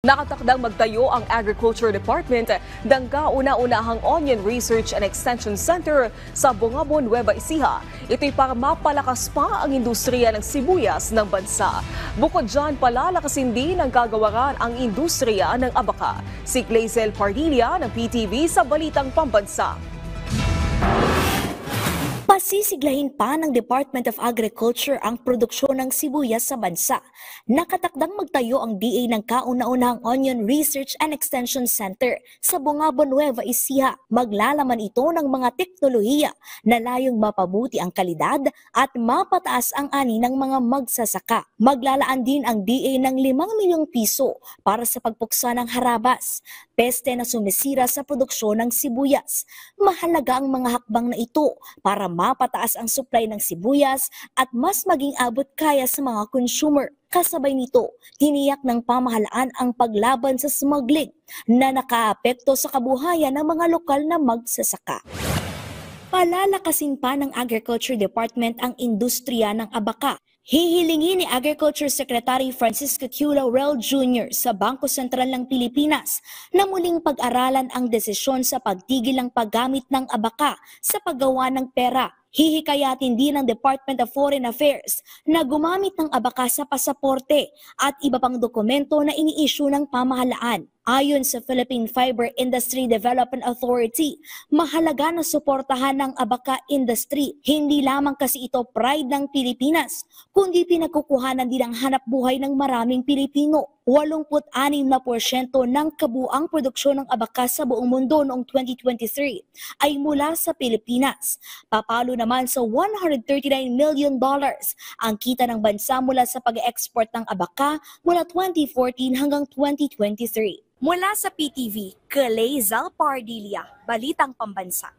Nakatakdang magtayo ang Agriculture Department ng kauna-unahang Onion Research and Extension Center sa Bungabon, Nueva Ecija. Ito'y para mapalakas pa ang industriya ng sibuyas ng bansa. Bukod dyan, palalakasin din ang kagawaran ang industriya ng abaka. Si Glaizel Pardilla ng PTV sa Balitang Pambansa. Pasisiglahin pa ng Department of Agriculture ang produksyon ng sibuyas sa bansa. Nakatakdang magtayo ang DA ng kauna-unahang Onion Research and Extension Center sa Bungabon, Nueva Ecija. Maglalaman ito ng mga teknolohiya na layong mapabuti ang kalidad at mapataas ang ani ng mga magsasaka. Maglalaan din ang DA ng 5 milyong piso para sa pagpuksa ng harabas, peste na sumisira sa produksyon ng sibuyas. Mahalaga ang mga hakbang na ito para mapataas ang supply ng sibuyas at mas maging abot kaya sa mga consumer. Kasabay nito, tiniyak ng pamahalaan ang paglaban sa smuggling na nakaapekto sa kabuhayan ng mga lokal na magsasaka. Palalakasin pa ng Agriculture Department ang industriya ng abaka. Hihilingin ni Agriculture Secretary Francisco Q. Laurel Jr. sa Bangko Sentral ng Pilipinas na muling pag-aralan ang desisyon sa pagtigil ng paggamit ng abaka sa paggawa ng pera. Hihikayatin din ng Department of Foreign Affairs na gumamit ng abaka sa pasaporte at iba pang dokumento na ini-issue ng pamahalaan. Ayon sa Philippine Fiber Industry Development Authority, mahalaga na suportahan ng abaka industry. Hindi lamang kasi ito pride ng Pilipinas, kundi pinagkukuhanan din ang hanap buhay ng maraming Pilipino. 86% ng kabuang produksyon ng abaka sa buong mundo noong 2023 ay mula sa Pilipinas. Papalo naman sa $139 million ang kita ng bansa mula sa pag-export ng abaka mula 2014 hanggang 2023. Mula sa PTV, Glaizel Pardilla, Balitang Pambansa.